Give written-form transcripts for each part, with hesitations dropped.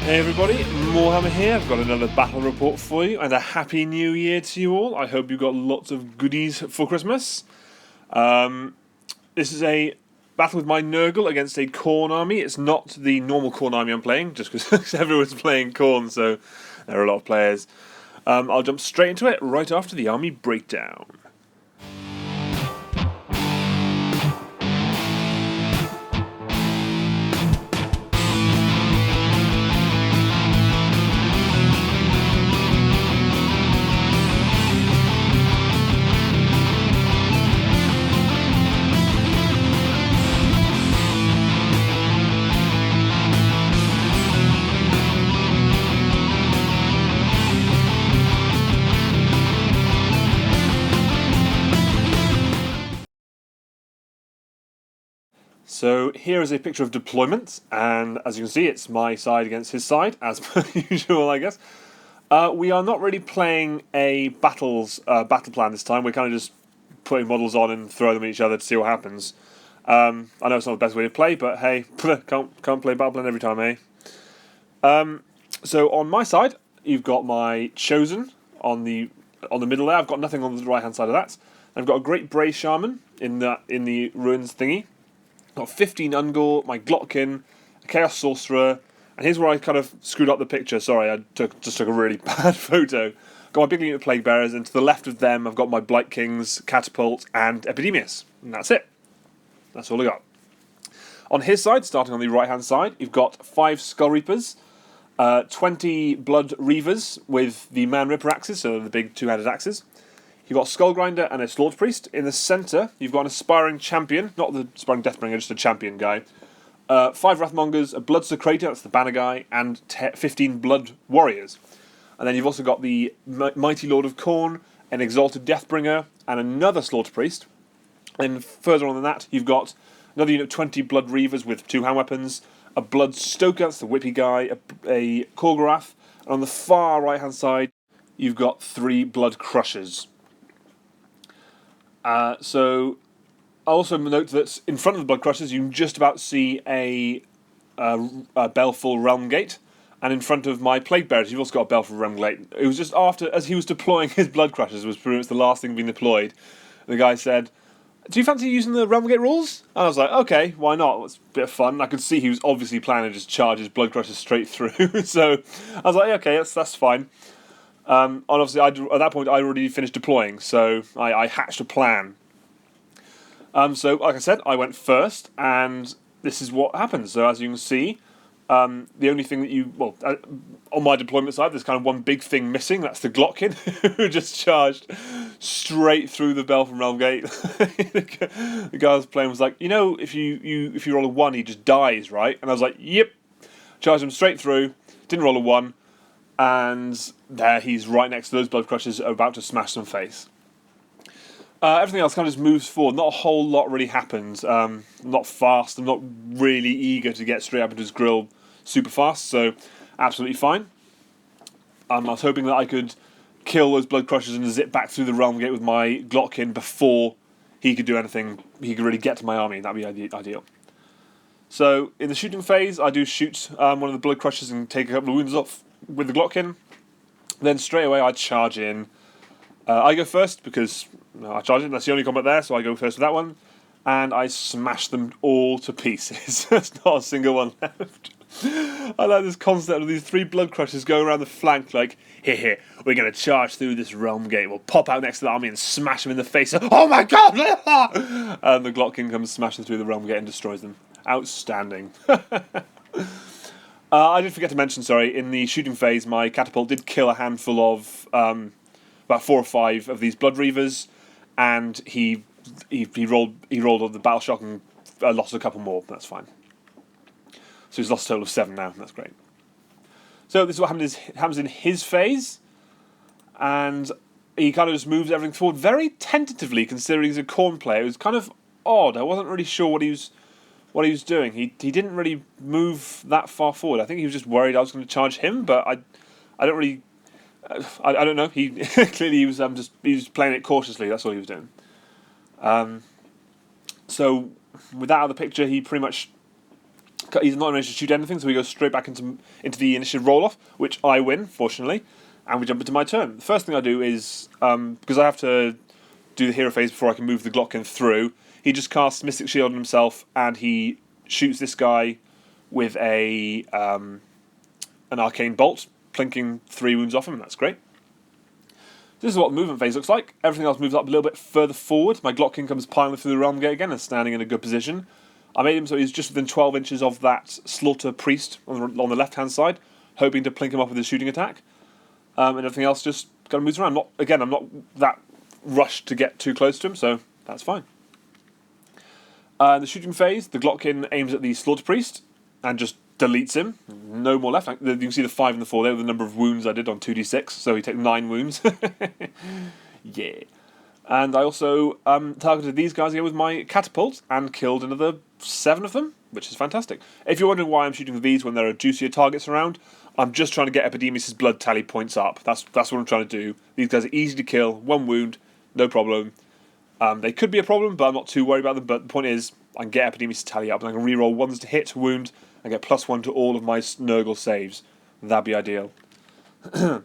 Hey everybody, Moarhammer here. I've got another battle report for you and a happy new year to you all. I hope you got lots of goodies for Christmas. This is a battle with my Nurgle against a Khorne army. It's not the normal Khorne army I'm playing, just because everyone's playing Khorne, so there are a lot of players. I'll jump straight into it right after the army breakdown. So here is a picture of deployment, and as you can see, it's my side against his side, as per usual, I guess. We are not really playing a battle plan this time. We're kind of just putting models on and throwing them at each other to see what happens. I know it's not the best way to play, but hey, can't play battle plan every time, eh? So on my side, you've got my Chosen on the middle there. I've got nothing on the right hand side of that. I've got a Great Bray Shaman in the ruins thingy. Got 15 Ungor, my Glottkin, a Chaos Sorcerer, and here's where I kind of screwed up the picture. Sorry, I just took a really bad photo. Got my big unit of Plague Bearers, and to the left of them I've got my Blight Kings, Catapult, and Epidemius. And that's it. That's all I got. On his side, starting on the right-hand side, you've got 5 Skull Reapers, 20 Blood Reavers with the Man Ripper axes, so the big two-handed axes. You've got a Skull Grinder and a Slaughter Priest. In the centre, you've got an Aspiring Champion, not the Aspiring Deathbringer, just a Champion guy. 5 Wrathmongers, a Blood Secrator, that's the banner guy, and 15 Blood Warriors. And then you've also got the Mighty Lord of Khorne, an Exalted Deathbringer, and another Slaughter Priest. And further on than that, you've got another unit of 20 Blood Reavers with 2 hand weapons, a Blood Stoker, that's the whippy guy, a Korgorath, and on the far right-hand side, you've got 3 Blood Crushers. So, I also note that in front of the Blood Crushers, you can just about see a Baleful Realm Gate, and in front of my Plague Bearers, you've also got a Baleful Realm Gate. It was just after, as he was deploying his Blood Crushers, was pretty much the last thing being deployed. The guy said, "Do you fancy using the Realm Gate rules?" And I was like, "Okay, why not? It's a bit of fun." I could see he was obviously planning to just charge his Blood Crushers straight through, so I was like, "Okay, that's fine." And obviously, at that point, I already finished deploying, so I hatched a plan. So, like I said, I went first, and this is what happens. So, as you can see, the only thing that on my deployment side, there's kind of one big thing missing. That's the Glottkin, who just charged straight through the Baleful Realm Gate. The guy I was playing was like, if you roll a 1, he just dies, right? And I was like, yep. Charged him straight through, didn't roll a 1. And there he's right next to those Blood Crushers, about to smash them face. Everything else kind of just moves forward. Not a whole lot really happens. I'm not fast. I'm not really eager to get straight up into his grill super fast, so absolutely fine. I was hoping that I could kill those Blood Crushers and zip back through the Realm Gate with my Glottkin before he could do anything. He could really get to my army. That'd be ideal. So in the shooting phase, I do shoot one of the Blood Crushers and take a couple of wounds off with the Glottkin. Then straight away I charge in. I go first because I charge in. That's the only combat there, so I go first with that one. And I smash them all to pieces. There's not a single one left. I like this concept of these 3 Blood Crushers going around the flank like, here, we're going to charge through this Realm Gate. We'll pop out next to the army and smash them in the face. Oh my god! And the Glottkin comes smashing through the Realm Gate and destroys them. Outstanding. I did forget to mention, in the shooting phase, my Catapult did kill a handful of, about 4 or 5 of these Blood Reavers, and he rolled on the Battle Shock and lost a couple more, but that's fine. So he's lost a total of 7 now, that's great. So this is what happens in his phase, and he kind of just moves everything forward very tentatively, considering he's a Khorne player. It was kind of odd. I wasn't really sure what he was doing. He didn't really move that far forward. I think he was just worried I was going to charge him, but I don't really. I don't know. He clearly he was playing it cautiously. That's all he was doing. So with that out of the picture, he pretty much he's not managed to shoot anything, so we go straight back into the initiative roll-off, which I win, fortunately, and we jump into my turn. The first thing I do is, because I have to do the hero phase before I can move the Glottkin through, he just casts Mystic Shield on himself, and he shoots this guy with an Arcane Bolt, plinking 3 wounds off him, and that's great. This is what the movement phase looks like. Everything else moves up a little bit further forward. My Glottkin comes piling through the Realm Gate again and standing in a good position. I made him so he's just within 12 inches of that Slaughter Priest on the left-hand side, hoping to plink him up with his shooting attack. And everything else just kind of moves around. I'm not that rushed to get too close to him, so that's fine. In the shooting phase, the Glottkin aims at the Slaughter Priest and just deletes him. No more left. You can see the 5 and the 4 there with the number of wounds I did on 2d6, so he takes 9 wounds. Yeah. And I also targeted these guys again with my catapult and killed another 7 of them, which is fantastic. If you're wondering why I'm shooting these when there are juicier targets around, I'm just trying to get Epidemius' blood tally points up. That's what I'm trying to do. These guys are easy to kill, 1 wound, no problem. They could be a problem, but I'm not too worried about them. But the point is, I can get Epidemius' tally up, and I can reroll 1s to hit, wound, and get +1 to all of my Nurgle saves. That'd be ideal. So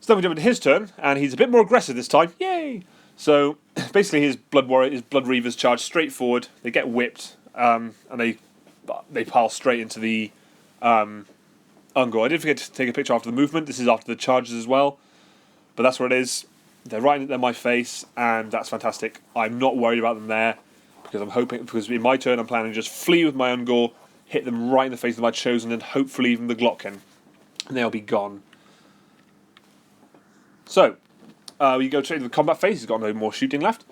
then we jump into his turn, and he's a bit more aggressive this time. Yay! So basically, his Blood Reavers charge straight forward. They get whipped, and they pile straight into the Ungor. I did forget to take a picture after the movement. This is after the charges as well, but that's what it is. They're right in my face, and that's fantastic. I'm not worried about them there because in my turn I'm planning to just flee with my Ungor, hit them right in the face with my Chosen, and hopefully even the Glottkin, and they'll be gone. So, we go straight to the combat phase. He's got no more shooting left.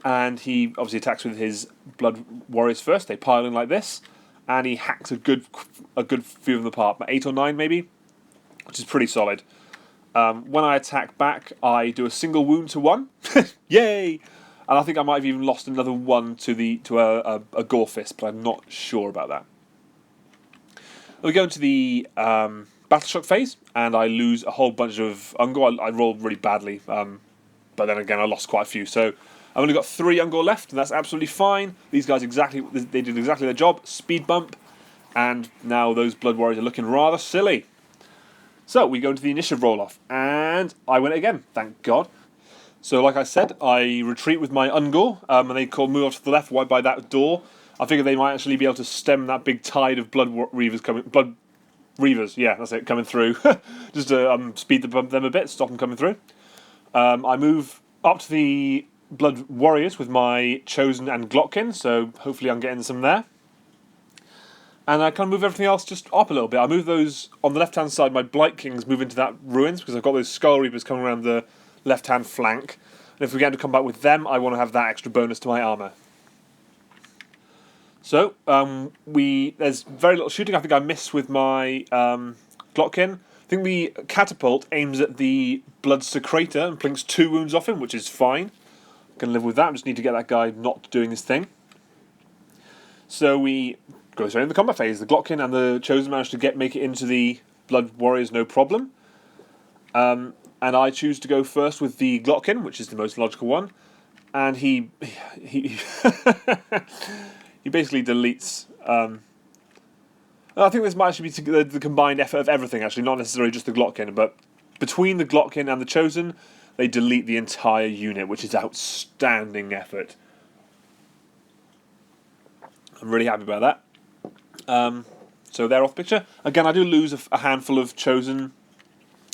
And he obviously attacks with his Blood Warriors first. They pile in like this. And he hacks a good few of them apart. 8 or 9 maybe, which is pretty solid. When I attack back, I do a single wound to 1. Yay! And I think I might have even lost another 1 to a Gore Fist, but I'm not sure about that. We go into the Battle Shock phase, and I lose a whole bunch of Ungor. I rolled really badly, but then again I lost quite a few. So I've only got 3 Ungor left, and that's absolutely fine. These guys they did exactly their job. Speed bump, and now those Blood Warriors are looking rather silly. So we go into the initiative roll-off, and I win it again, thank God. So like I said, I retreat with my Ungor, and they move off to the left right by that door. I figure they might actually be able to stem that big tide of Blood Reavers coming through. Just to speed them a bit, stop them coming through. I move up to the Blood Warriors with my Chosen and Glottkin, so hopefully I'm getting some there. And I kind of move everything else just up a little bit. I move those, on the left-hand side, my Blight Kings move into that ruins, because I've got those Skull Reapers coming around the left-hand flank. And if we get to combat with them, I want to have that extra bonus to my armour. So, there's very little shooting. I think I miss with my Glottkin. I think the catapult aims at the Blood Secretor and plinks 2 wounds off him, which is fine. I can live with that. I just need to get that guy not doing his thing. So we go straight into the combat phase. The Glottkin and the Chosen manage to make it into the Blood Warriors, no problem. And I choose to go first with the Glottkin, which is the most logical one. And he he basically deletes. I think this might actually be the combined effort of everything, actually, not necessarily just the Glottkin, but between the Glottkin and the Chosen, they delete the entire unit, which is outstanding effort. I'm really happy about that. So they're off picture. Again, I do lose a handful of Chosen.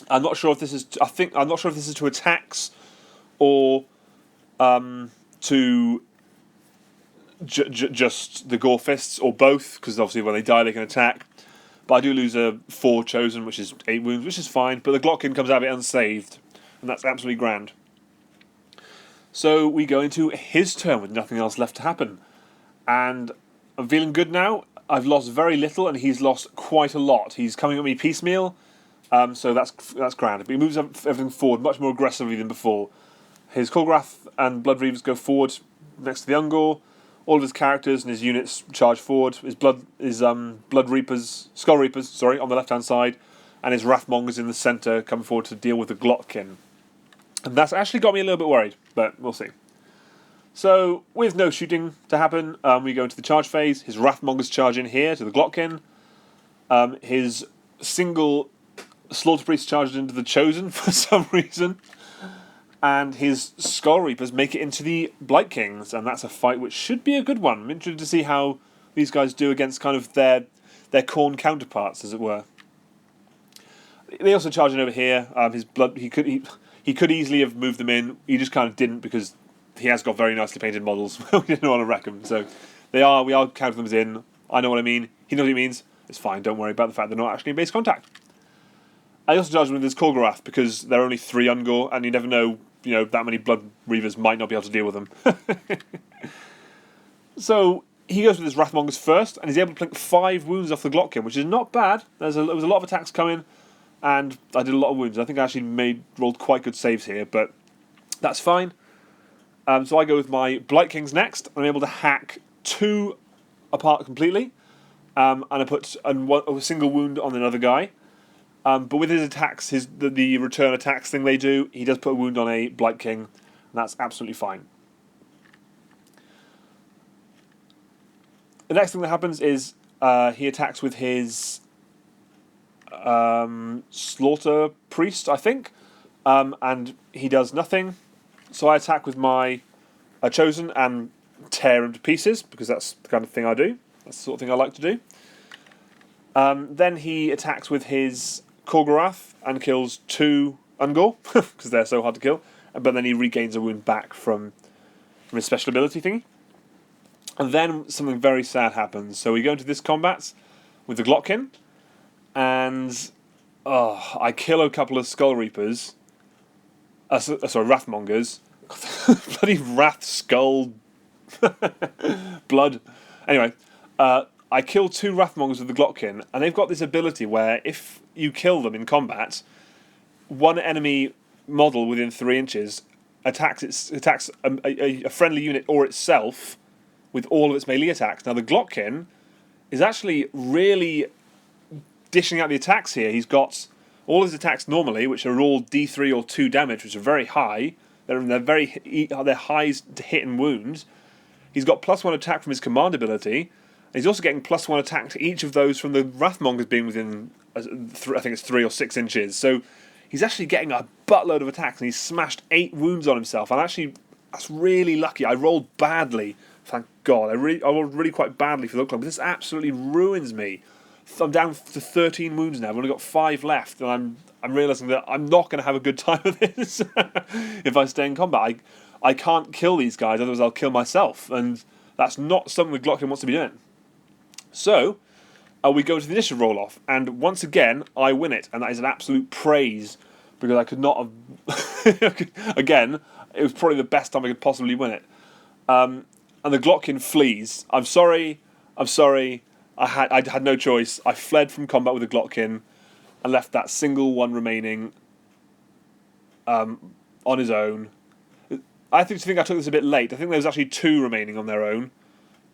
I'm not sure if this is. I'm not sure if this is to attacks or to just the Gore Fists, or both, because obviously when they die they can attack. But I do lose 4 Chosen, which is 8 wounds, which is fine. But the Glottkin comes out of it unsaved, and that's absolutely grand. So we go into his turn with nothing else left to happen, and I'm feeling good now. I've lost very little, and he's lost quite a lot. He's coming at me piecemeal, so that's grand. But he moves everything forward much more aggressively than before. His Kolgrath and Blood Reavers go forward next to the Ungor. All of his characters and his units charge forward. His Blood Reapers, Skull Reapers, on the left-hand side, and his Wrathmongers in the centre come forward to deal with the Glottkin. And that's actually got me a little bit worried, but we'll see. So, with no shooting to happen, we go into the charge phase. His wrathmongers charge in here to the Glottkin. His single slaughter priest charges into the chosen for some reason. And his skull reapers make it into the blight kings, and that's a fight which should be a good one. I'm interested to see how these guys do against kind of their Khorne counterparts, as it were. They also charge in over here. His blood, he could easily have moved them in. He just kind of didn't because he has got very nicely painted models. We didn't want to wreck them, so we are counting them as in. I know what I mean. He knows what he means. It's fine. Don't worry about the fact they're not actually in base contact. I also charge him with his Khorne because there are only 3 Ungor, and you never know. That many Blood Reavers might not be able to deal with them. So he goes with his wrathmongers first, and he's able to plink 5 wounds off the Glottkin, which is not bad. There was a lot of attacks coming, and I did a lot of wounds. I think I actually rolled quite good saves here, but that's fine. So I go with my Blight Kings next. I'm able to hack 2 apart completely, and I put a single wound on another guy. But with his attacks, the return attacks thing they do, he does put a wound on a Blight King, and that's absolutely fine. The next thing that happens is he attacks with his Slaughter Priest, I think, and he does nothing. So I attack with my Chosen and tear him to pieces, because that's the kind of thing I do. That's the sort of thing I like to do. Then he attacks with his Khorne and kills 2 Ungor, because they're so hard to kill. But then he regains a wound back from his special ability thingy. And then something very sad happens. So we go into this combat with the Glottkin, and I kill a couple of Skull Reapers. Wrathmongers. Bloody Wrath Skull blood. Anyway, I kill 2 Wrathmongers with the Glottkin, and they've got this ability where if you kill them in combat, one enemy model within 3 inches attacks a friendly unit or itself with all of its melee attacks. Now the Glottkin is actually really dishing out the attacks here. He's got all his attacks normally, which are all D3 or 2 damage, which are very high. They're highs to hit and wounds. He's got +1 attack from his command ability. And he's also getting +1 attack to each of those from the Wrathmongers being within, I think it's 3 or 6 inches. So he's actually getting a buttload of attacks, and he's smashed 8 wounds on himself. And actually, that's really lucky. I rolled badly, thank God. I rolled really quite badly for the Club, but this absolutely ruins me. I'm down to 13 wounds now. I've only got 5 left, and I'm realising that I'm not going to have a good time with this if I stay in combat. I can't kill these guys, otherwise I'll kill myself, and that's not something the Glottkin wants to be doing. So, we go to the initiative roll-off, and once again, I win it, and that is an absolute praise, because I could not have... Again, it was probably the best time I could possibly win it. And the Glottkin flees. I'm sorry, I had no choice. I fled from combat with the Glottkin and left that single one remaining on his own. I think I took this a bit late. I think there was actually 2 remaining on their own,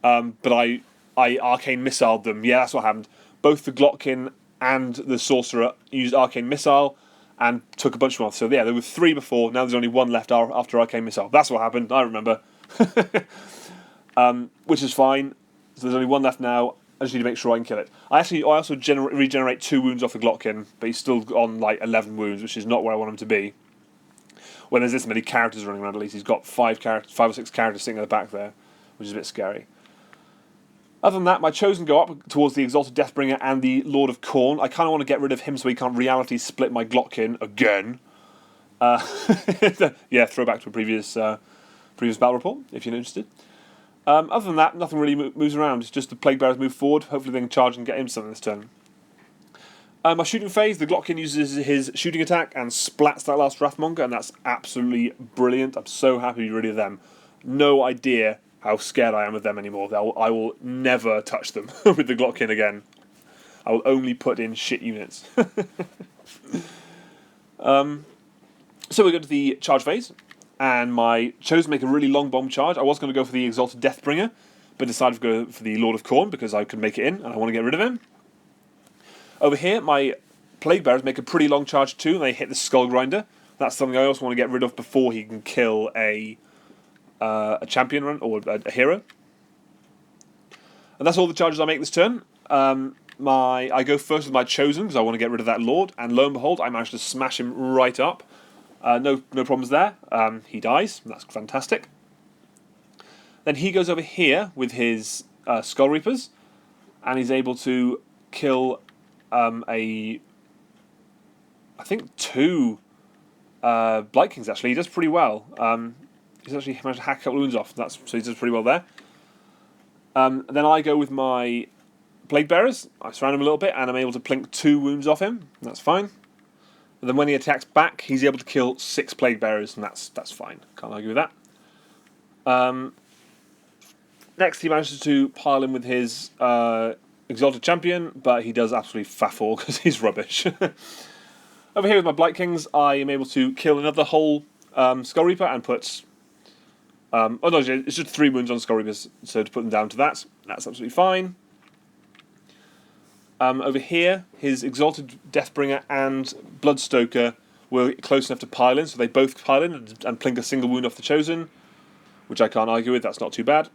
but I arcane missiled them. Yeah, that's what happened. Both the Glottkin and the Sorcerer used arcane missile and took a bunch of them off. So yeah, there were 3 before. Now there's only 1 left after arcane missile. That's what happened. I remember. Which is fine. So there's only 1 left now. I just need to make sure I can kill it. I also regenerate 2 wounds off the Glottkin, but he's still on like 11 wounds, which is not where I want him to be. When there's this many characters running around, at least he's got 5 or 6 characters sitting at the back there, which is a bit scary. Other than that, my Chosen go up towards the Exalted Deathbringer and the Lord of Khorne. I kind of want to get rid of him so he can't reality split my Glottkin again. Yeah, throwback to a previous battle report, if you're interested. Other than that, nothing really moves around. It's just the Plague Bearers move forward. Hopefully they can charge and get him something this turn. My shooting phase, the Glottkin uses his shooting attack and splats that last Wrathmonger, and that's absolutely brilliant. I'm so happy to be rid of them. No idea how scared I am of them anymore. I will never touch them with the Glottkin again. I will only put in shit units. So we go to the charge phase, and my Chosen to make a really long bomb charge. I was going to go for the Exalted Deathbringer, but decided to go for the Lord of Khorne because I could make it in, and I want to get rid of him. Over here, my Plague Bearers make a pretty long charge too, and they hit the Skull Grinder. That's something I also want to get rid of before he can kill a a champion run or a hero. And that's all the charges I make this turn. I go first with my chosen because I want to get rid of that lord, and lo and behold, I managed to smash him right up. No problems there. He dies. That's fantastic. Then he goes over here with his Skull Reapers, and he's able to kill I think 2 Blight Kings. Actually, he does pretty well. He's actually managed to hack a couple of wounds off. So he does pretty well there. Then I go with my Plague Bearers. I surround him a little bit, and I'm able to plink 2 wounds off him. That's fine. And then when he attacks back, he's able to kill 6 Plague Bearers, and that's fine. Can't argue with that. Next, he manages to pile in with his Exalted Champion, but he does absolutely faff all because he's rubbish. Over here with my Blight Kings, I am able to kill another whole Skull Reaper and put... oh no, it's just 3 wounds on Skull Reapers, so to put them down to that's absolutely fine. Over here, his Exalted Deathbringer and Bloodstoker were close enough to pile in, so they both pile in and plink a single wound off the Chosen, which I can't argue with, that's not too bad.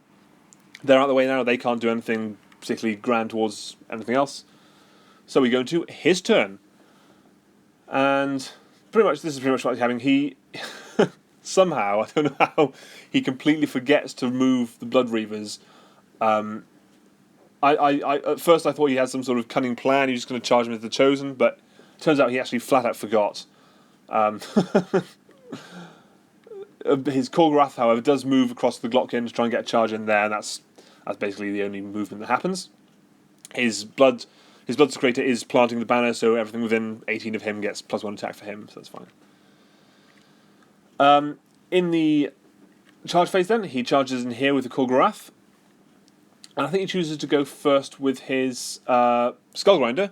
They're out of the way now, they can't do anything particularly grand towards anything else. So we go into his turn. And this is pretty much what he's having. He, somehow, I don't know how, he completely forgets to move the Blood Reavers. At first I thought he had some sort of cunning plan, he was just going to charge him as the Chosen, but it turns out he actually flat out forgot. His Khorne, however, does move across the Glottkin to try and get a charge in there, and that's basically the only movement that happens. His Blood Secretor is planting the banner, so everything within 18 of him gets +1 attack for him, so that's fine. In the charge phase then, he charges in here with the Khorne, and I think he chooses to go first with his Skull Grinder,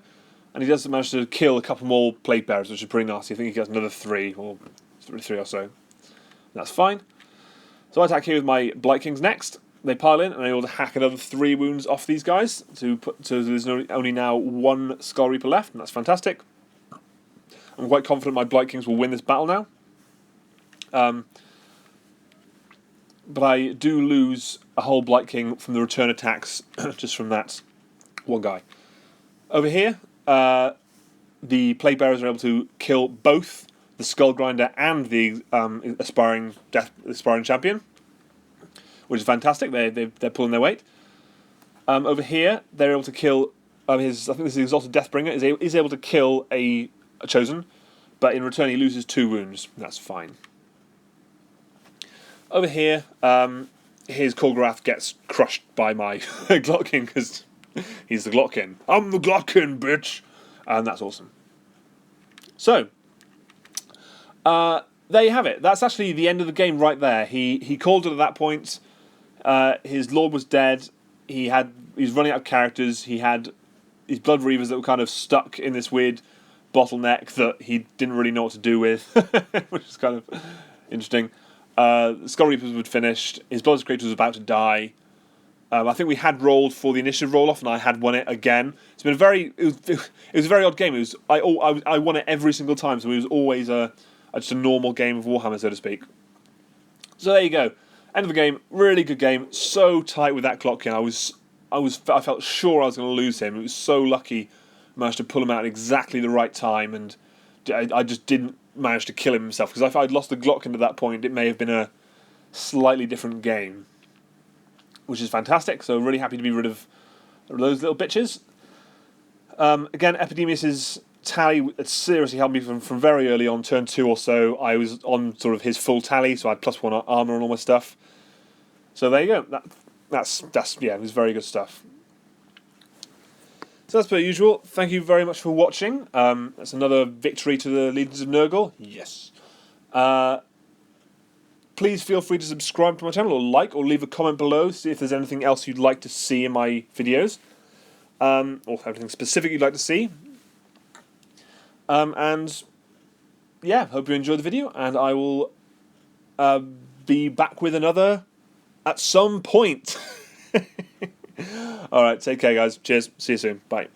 and he does manage to kill a couple more Plague Bearers, which is pretty nasty. I think he gets another 3 or so. That's fine. So I attack here with my Blight Kings next. They pile in, and I'm able to hack another 3 wounds off these guys so there's only now 1 Skull Reaper left, and that's fantastic. I'm quite confident my Blight Kings will win this battle now. But I do lose a whole Blight King from the return attacks just from that one guy. Over here, the Plague Bearers are able to kill both the Skull Grinder and the aspiring champion, which is fantastic. They're pulling their weight. Over here, they're able to kill I think this is Exalted Deathbringer is able to kill a Chosen, but in return he loses 2 wounds. That's fine. Over here, his Khorne gets crushed by my Glottkin because he's the Glottkin. I'm the Glottkin, bitch, and that's awesome. So. There you have it. That's actually the end of the game right there. He called it at that point. His lord was dead. He was running out of characters. He had his Blood Reavers that were kind of stuck in this weird bottleneck that he didn't really know what to do with, which is kind of interesting. The Skull Reapers were finished. His Blood Secretor was about to die. I think we had rolled for the initiative roll-off, and I had won it again. It's been it was a very odd game. I won it every single time, so it was always just a normal game of Warhammer, so to speak. So there you go. End of the game. Really good game. So tight with that Glottkin. I felt sure I was going to lose him. It was so lucky. I managed to pull him out at exactly the right time, and I just didn't manage to kill him himself. Because if I'd lost the Glottkin at that point, it may have been a slightly different game, which is fantastic. So really happy to be rid of those little bitches. Again, Epidemius's tally seriously helped me from very early on, turn 2 or so. I was on sort of his full tally, so I had +1 armour and all my stuff. So there you go. That's yeah, it was very good stuff. So that's per usual. Thank you very much for watching. That's another victory to the Legions of Nurgle. Yes. Please feel free to subscribe to my channel, or like, or leave a comment below, see if there's anything else you'd like to see in my videos, or anything specific you'd like to see. And yeah, hope you enjoyed the video, and I will be back with another at some point. Alright, take care guys. Cheers. See you soon. Bye.